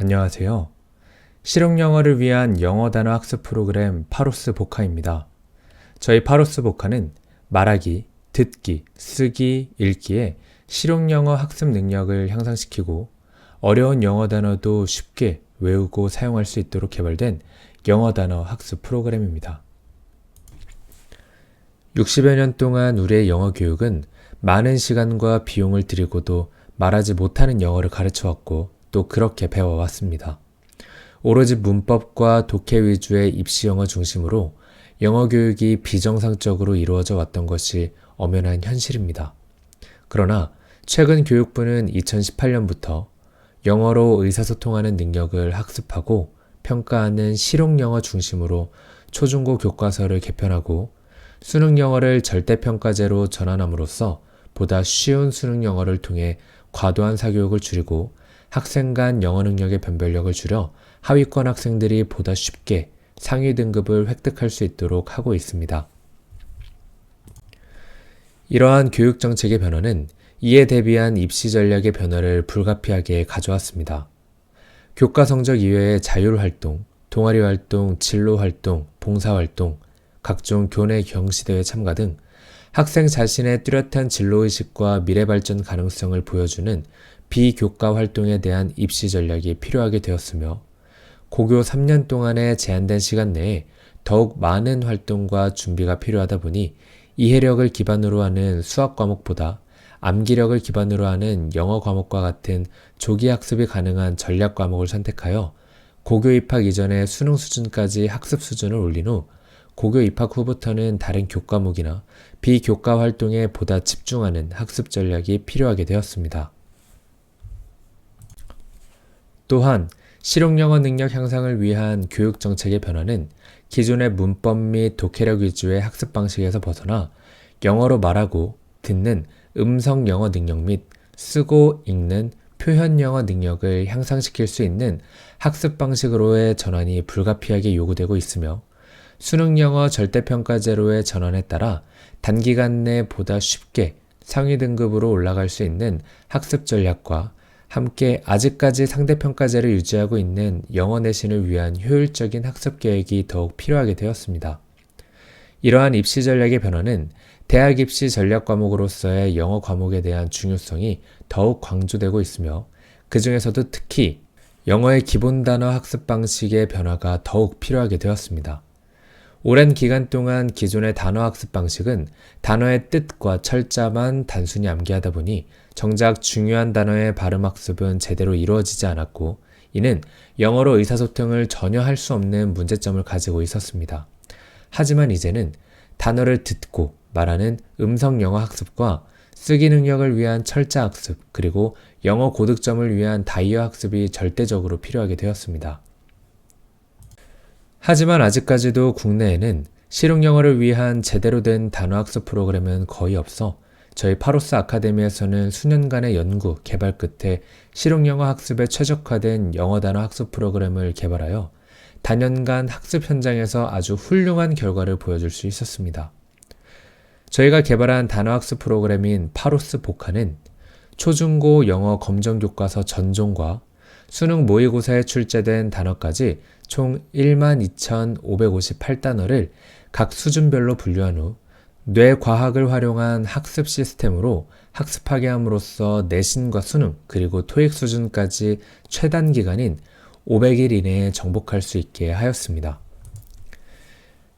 안녕하세요. 실용영어를 위한 영어 단어 학습 프로그램 파로스 복화입니다. 저희 파로스 복화는 말하기, 듣기, 쓰기, 읽기에 실용영어 학습 능력을 향상시키고 어려운 영어 단어도 쉽게 외우고 사용할 수 있도록 개발된 영어 단어 학습 프로그램입니다. 60여 년 동안 우리의 영어 교육은 많은 시간과 비용을 들이고도 말하지 못하는 영어를 가르쳐왔고 또 그렇게 배워왔습니다. 오로지 문법과 독해 위주의 입시 영어 중심으로 영어 교육이 비정상적으로 이루어져 왔던 것이 엄연한 현실입니다. 그러나 최근 교육부는 2018년부터 영어로 의사소통하는 능력을 학습하고 평가하는 실용영어 중심으로 초중고 교과서를 개편하고 수능영어를 절대평가제로 전환함으로써 보다 쉬운 수능영어를 통해 과도한 사교육을 줄이고 학생 간 영어 능력의 변별력을 줄여 하위권 학생들이 보다 쉽게 상위 등급을 획득할 수 있도록 하고 있습니다. 이러한 교육 정책의 변화는 이에 대비한 입시 전략의 변화를 불가피하게 가져왔습니다. 교과 성적 이외의 자율활동, 동아리활동, 진로활동, 봉사활동, 각종 교내 경시대회 참가 등 학생 자신의 뚜렷한 진로의식과 미래발전 가능성을 보여주는 비교과 활동에 대한 입시 전략이 필요하게 되었으며 고교 3년 동안의 제한된 시간 내에 더욱 많은 활동과 준비가 필요하다 보니 이해력을 기반으로 하는 수학 과목보다 암기력을 기반으로 하는 영어 과목과 같은 조기 학습이 가능한 전략 과목을 선택하여 고교 입학 이전에 수능 수준까지 학습 수준을 올린 후 고교 입학 후부터는 다른 교과목이나 비교과 활동에 보다 집중하는 학습 전략이 필요하게 되었습니다. 또한 실용영어 능력 향상을 위한 교육 정책의 변화는 기존의 문법 및 독해력 위주의 학습 방식에서 벗어나 영어로 말하고 듣는 음성 영어 능력 및 쓰고 읽는 표현 영어 능력을 향상시킬 수 있는 학습 방식으로의 전환이 불가피하게 요구되고 있으며 수능 영어 절대평가제로의 전환에 따라 단기간 내 보다 쉽게 상위 등급으로 올라갈 수 있는 학습 전략과 함께 아직까지 상대평가제를 유지하고 있는 영어 내신을 위한 효율적인 학습 계획이 더욱 필요하게 되었습니다. 이러한 입시 전략의 변화는 대학 입시 전략 과목으로서의 영어 과목에 대한 중요성이 더욱 강조되고 있으며 그 중에서도 특히 영어의 기본 단어 학습 방식의 변화가 더욱 필요하게 되었습니다. 오랜 기간 동안 기존의 단어 학습 방식은 단어의 뜻과 철자만 단순히 암기하다 보니 정작 중요한 단어의 발음 학습은 제대로 이루어지지 않았고 이는 영어로 의사소통을 전혀 할 수 없는 문제점을 가지고 있었습니다. 하지만 이제는 단어를 듣고 말하는 음성 영어 학습과 쓰기 능력을 위한 철자 학습 그리고 영어 고득점을 위한 다이어 학습이 절대적으로 필요하게 되었습니다. 하지만 아직까지도 국내에는 실용영어를 위한 제대로 된 단어학습 프로그램은 거의 없어 저희 파로스 아카데미에서는 수년간의 연구, 개발 끝에 실용영어 학습에 최적화된 영어 단어 학습 프로그램을 개발하여 단연간 학습 현장에서 아주 훌륭한 결과를 보여줄 수 있었습니다. 저희가 개발한 단어학습 프로그램인 파로스 복화는 초중고 영어 검정교과서 전종과 수능 모의고사에 출제된 단어까지 총 12,558단어를 각 수준별로 분류한 후 뇌과학을 활용한 학습 시스템으로 학습하게 함으로써 내신과 수능 그리고 토익 수준까지 최단 기간인 500일 이내에 정복할 수 있게 하였습니다.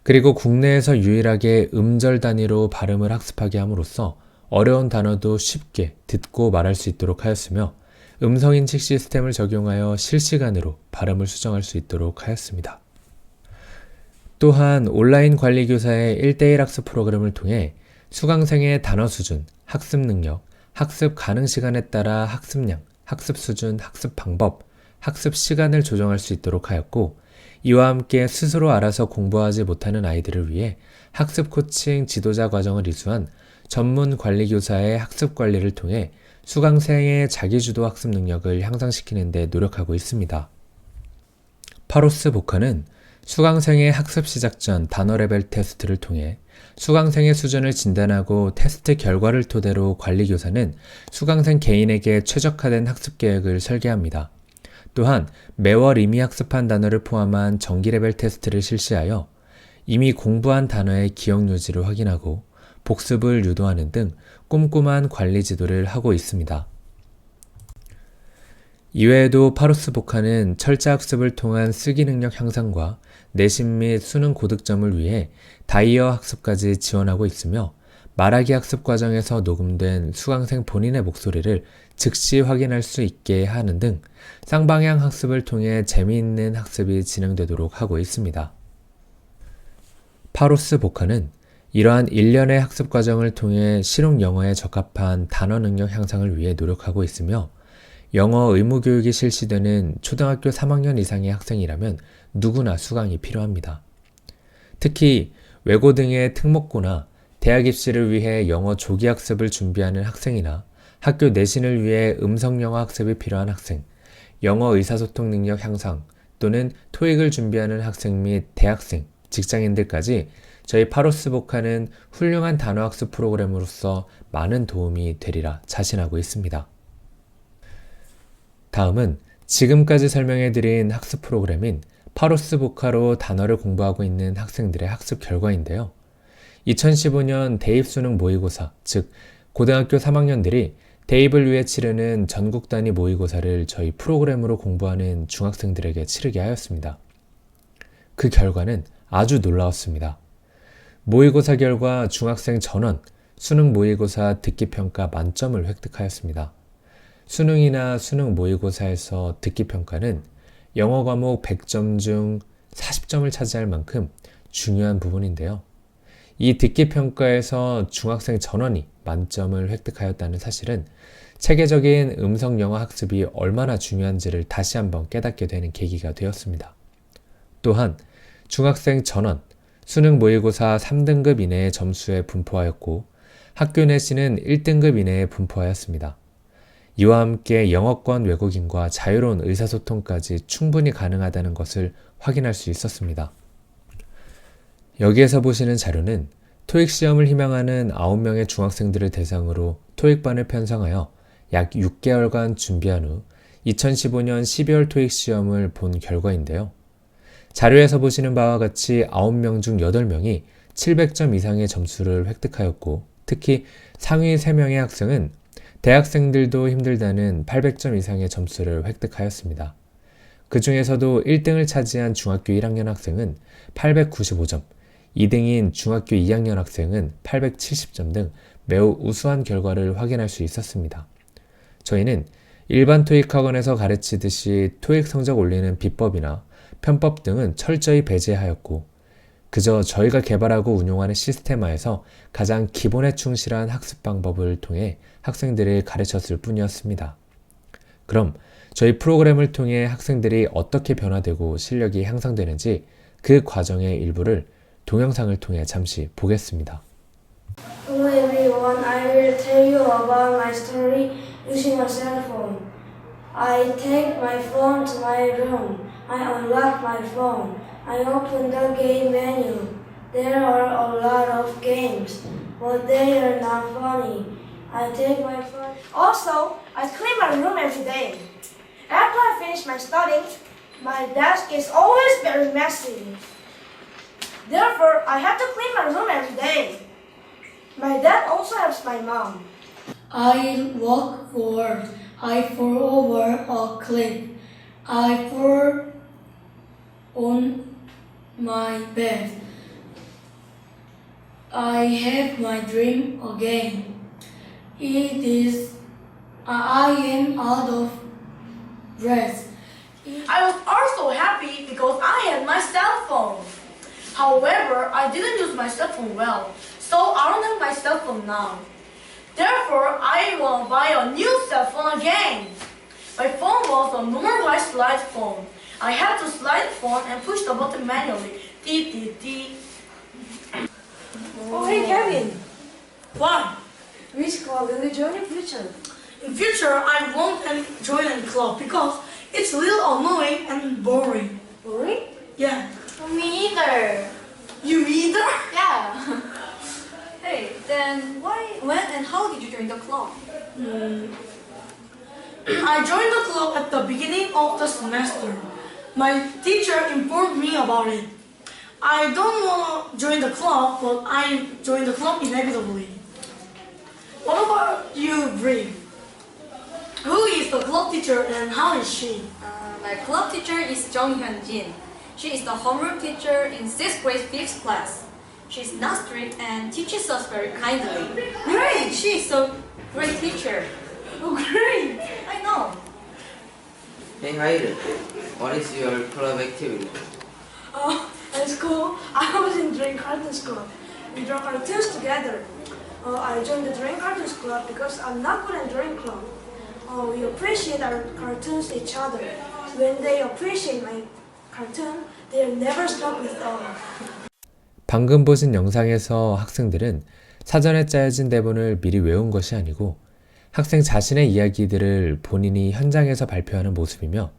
그리고 국내에서 유일하게 음절 단위로 발음을 학습하게 함으로써 어려운 단어도 쉽게 듣고 말할 수 있도록 하였으며 음성인식 시스템을 적용하여 실시간으로 발음을 수정할 수 있도록 하였습니다. 또한 온라인 관리교사의 1:1 학습 프로그램을 통해 수강생의 단어 수준, 학습 능력, 학습 가능 시간에 따라 학습량, 학습 수준, 학습 방법, 학습 시간을 조정할 수 있도록 하였고 이와 함께 스스로 알아서 공부하지 못하는 아이들을 위해 학습 코칭 지도자 과정을 이수한 전문 관리교사의 학습 관리를 통해 수강생의 자기주도 학습 능력을 향상시키는 데 노력하고 있습니다. 파로스 복화는 수강생의 학습 시작 전 단어 레벨 테스트를 통해 수강생의 수준을 진단하고 테스트 결과를 토대로 관리교사는 수강생 개인에게 최적화된 학습 계획을 설계합니다. 또한 매월 이미 학습한 단어를 포함한 정기 레벨 테스트를 실시하여 이미 공부한 단어의 기억 유지를 확인하고 복습을 유도하는 등 꼼꼼한 관리 지도를 하고 있습니다. 이외에도 파로스 복화는 철자 학습을 통한 쓰기 능력 향상과 내신 및 수능 고득점을 위해 다이어 학습까지 지원하고 있으며 말하기 학습 과정에서 녹음된 수강생 본인의 목소리를 즉시 확인할 수 있게 하는 등 쌍방향 학습을 통해 재미있는 학습이 진행되도록 하고 있습니다. 파로스 복화는 이러한 일련의 학습 과정을 통해 실용 영어에 적합한 단어 능력 향상을 위해 노력하고 있으며 영어 의무 교육이 실시되는 초등학교 3학년 이상의 학생이라면 누구나 수강이 필요합니다. 특히 외고 등의 특목고나 대학 입시를 위해 영어 조기 학습을 준비하는 학생이나 학교 내신을 위해 음성 영어 학습이 필요한 학생, 영어 의사소통 능력 향상 또는 토익을 준비하는 학생 및 대학생, 직장인들까지 저희 파로스 복화는 훌륭한 단어 학습 프로그램으로서 많은 도움이 되리라 자신하고 있습니다. 다음은 지금까지 설명해드린 학습 프로그램인 파로스 복화로 단어를 공부하고 있는 학생들의 학습 결과인데요. 2015년 대입수능 모의고사, 즉 고등학교 3학년들이 대입을 위해 치르는 전국 단위 모의고사를 저희 프로그램으로 공부하는 중학생들에게 치르게 하였습니다. 그 결과는 아주 놀라웠습니다. 모의고사 결과 중학생 전원 수능 모의고사 듣기평가 만점을 획득하였습니다. 수능이나 수능 모의고사에서 듣기평가는 영어 과목 100점 중 40점을 차지할 만큼 중요한 부분인데요. 이 듣기평가에서 중학생 전원이 만점을 획득하였다는 사실은 체계적인 음성 영어 학습이 얼마나 중요한지를 다시 한번 깨닫게 되는 계기가 되었습니다. 또한 중학생 전원 수능 모의고사 3등급 이내의 점수에 분포하였고 학교 내신은 1등급 이내에 분포하였습니다. 이와 함께 영어권 외국인과 자유로운 의사소통까지 충분히 가능하다는 것을 확인할 수 있었습니다. 여기에서 보시는 자료는 토익 시험을 희망하는 9명의 중학생들을 대상으로 토익반을 편성하여 약 6개월간 준비한 후 2015년 12월 토익 시험을 본 결과인데요. 자료에서 보시는 바와 같이 9명 중 8명이 700점 이상의 점수를 획득하였고 특히 상위 3명의 학생은 대학생들도 힘들다는 800점 이상의 점수를 획득하였습니다. 그 중에서도 1등을 차지한 중학교 1학년 학생은 895점, 2등인 중학교 2학년 학생은 870점 등 매우 우수한 결과를 확인할 수 있었습니다. 저희는 일반 토익 학원에서 가르치듯이 토익 성적 올리는 비법이나 편법 등은 철저히 배제하였고 그저 저희가 개발하고 운용하는 시스템화에서 가장 기본에 충실한 학습 방법을 통해 학생들을 가르쳤을 뿐이었습니다. 그럼 저희 프로그램을 통해 학생들이 어떻게 변화되고 실력이 향상되는지 그 과정의 일부를 동영상을 통해 잠시 보겠습니다. Hello everyone, I will tell you about my story using my cell phone. I take my phone to my room. I unlock my phone. I open the game menu. There are a lot of games, but they are not funny. I take my phone. Also, I clean my room every day. After I finish my studying, my desk is always very messy. Therefore, I have to clean my room every day. My dad also helps my mom. I walk forward. I fall over a cliff. I fall on my bed. I have my dream again. I am out of breath. I was also happy because I had my cell phone. However, I didn't use my cell phone well, so I don't have my cell phone now. Therefore, I will buy a new cell phone again. My phone was a normal white slide phone. I had to slide the phone and push the button manually. Dee dee dee. Oh, hey Kevin. What? Which club will you join in future? In future, I won't join any club because it's a little annoying and boring. Boring? Yeah. Me either. You either? Yeah. Hey, then when and how did you join the club? I joined the club at the beginning of the semester. My teacher informed me about it. I don't want to join the club, but I joined the club inevitably. What about you, Bri? Who is the club teacher and how is she? My club teacher is Jung Hyun-jin. She is the homeroom teacher in 6th grade 5th class. She's not strict and teaches us very kindly. Great! She is a great teacher. Oh, great! I know. Hey Hail, what is your club activity? At school, I was in Drawing Cartoons Club. We draw cartoons together. I joined the Drawing Cartoons Club because I'm not good at drawing club. We appreciate our cartoons each other. When they appreciate my cartoon, they'll never stop with 방금 보신 영상에서 학생들은 사전에 짜여진 대본을 미리 외운 것이 아니고 학생 자신의 이야기들을 본인이 현장에서 발표하는 모습이며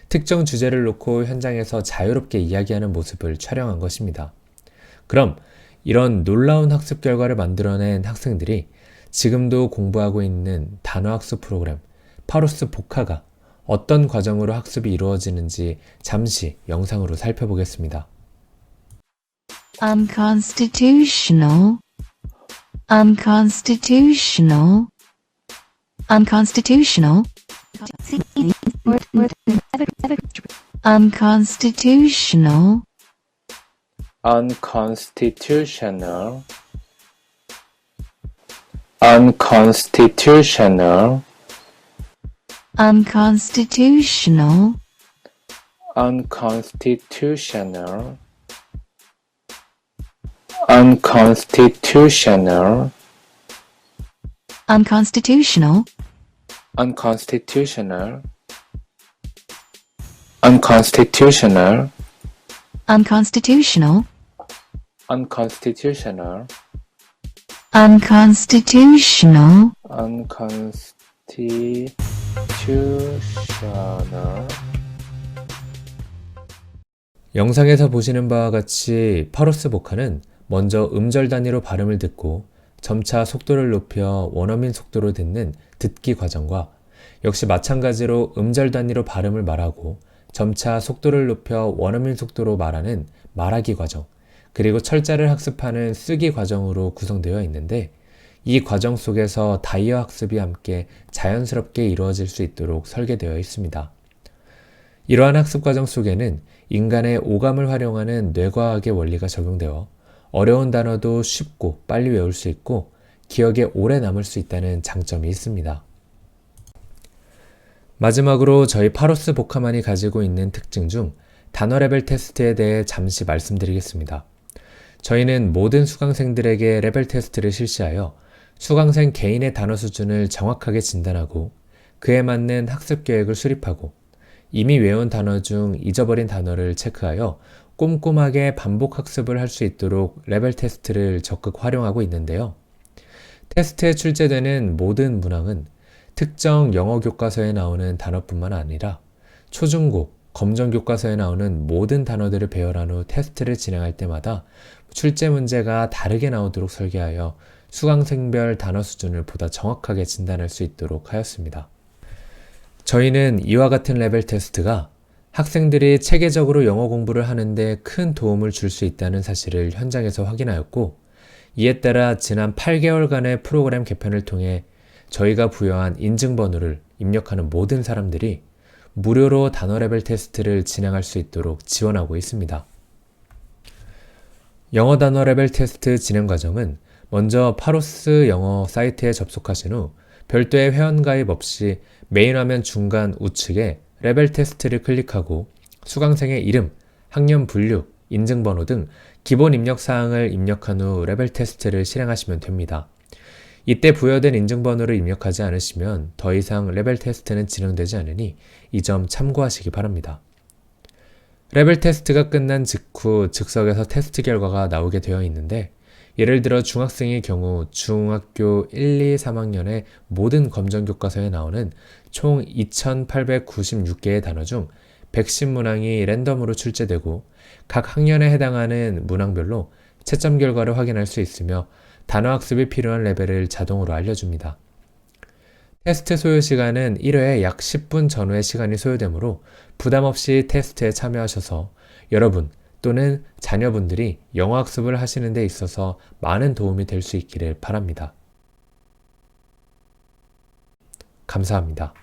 특정 주제를 놓고 현장에서 자유롭게 이야기하는 모습을 촬영한 것입니다. 그럼 이런 놀라운 학습 결과를 만들어낸 학생들이 지금도 공부하고 있는 단어학습 프로그램 파로스 복화가 어떤 과정으로 학습이 이루어지는지 잠시 영상으로 살펴보겠습니다. Unconstitutional, unconstitutional, unconstitutional, unconstitutional, unconstitutional, unconstitutional, unconstitutional, unconstitutional, unconstitutional, unconstitutional, unconstitutional, unconstitutional, unconstitutional, unconstitutional, unconstitutional, unconstitutional. 영상에서 보시는 바와 같이 파로스 복화는 먼저 음절 단위로 발음을 듣고 점차 속도를 높여 원어민 속도로 듣는 듣기 과정과 역시 마찬가지로 음절 단위로 발음을 말하고 점차 속도를 높여 원어민 속도로 말하는 말하기 과정, 그리고 철자를 학습하는 쓰기 과정으로 구성되어 있는데 이 과정 속에서 다이어 학습이 함께 자연스럽게 이루어질 수 있도록 설계되어 있습니다. 이러한 학습 과정 속에는 인간의 오감을 활용하는 뇌과학의 원리가 적용되어 어려운 단어도 쉽고 빨리 외울 수 있고 기억에 오래 남을 수 있다는 장점이 있습니다. 마지막으로 저희 파로스 복화만이 가지고 있는 특징 중 단어 레벨 테스트에 대해 잠시 말씀드리겠습니다. 저희는 모든 수강생들에게 레벨 테스트를 실시하여 수강생 개인의 단어 수준을 정확하게 진단하고 그에 맞는 학습 계획을 수립하고 이미 외운 단어 중 잊어버린 단어를 체크하여 꼼꼼하게 반복 학습을 할 수 있도록 레벨 테스트를 적극 활용하고 있는데요. 테스트에 출제되는 모든 문항은 특정 영어 교과서에 나오는 단어뿐만 아니라 초중고, 검정 교과서에 나오는 모든 단어들을 배열한 후 테스트를 진행할 때마다 출제 문제가 다르게 나오도록 설계하여 수강생별 단어 수준을 보다 정확하게 진단할 수 있도록 하였습니다. 저희는 이와 같은 레벨 테스트가 학생들이 체계적으로 영어 공부를 하는데 큰 도움을 줄 수 있다는 사실을 현장에서 확인하였고 이에 따라 지난 8개월간의 프로그램 개편을 통해 저희가 부여한 인증번호를 입력하는 모든 사람들이 무료로 단어 레벨 테스트를 진행할 수 있도록 지원하고 있습니다. 영어 단어 레벨 테스트 진행 과정은 먼저 파로스 영어 사이트에 접속하신 후 별도의 회원가입 없이 메인 화면 중간 우측에 레벨 테스트를 클릭하고 수강생의 이름, 학년 분류, 인증번호 등 기본 입력 사항을 입력한 후 레벨 테스트를 실행하시면 됩니다. 이때 부여된 인증번호를 입력하지 않으시면 더 이상 레벨 테스트는 진행되지 않으니 이 점 참고하시기 바랍니다. 레벨 테스트가 끝난 직후 즉석에서 테스트 결과가 나오게 되어 있는데 예를 들어 중학생의 경우 중학교 1, 2, 3학년의 모든 검정 교과서에 나오는 총 2,896개의 단어 중 110문항이 랜덤으로 출제되고 각 학년에 해당하는 문항별로 채점 결과를 확인할 수 있으며 단어 학습이 필요한 레벨을 자동으로 알려줍니다. 테스트 소요 시간은 1회에 약 10분 전후의 시간이 소요되므로 부담 없이 테스트에 참여하셔서 여러분 또는 자녀분들이 영어 학습을 하시는 데 있어서 많은 도움이 될 수 있기를 바랍니다. 감사합니다.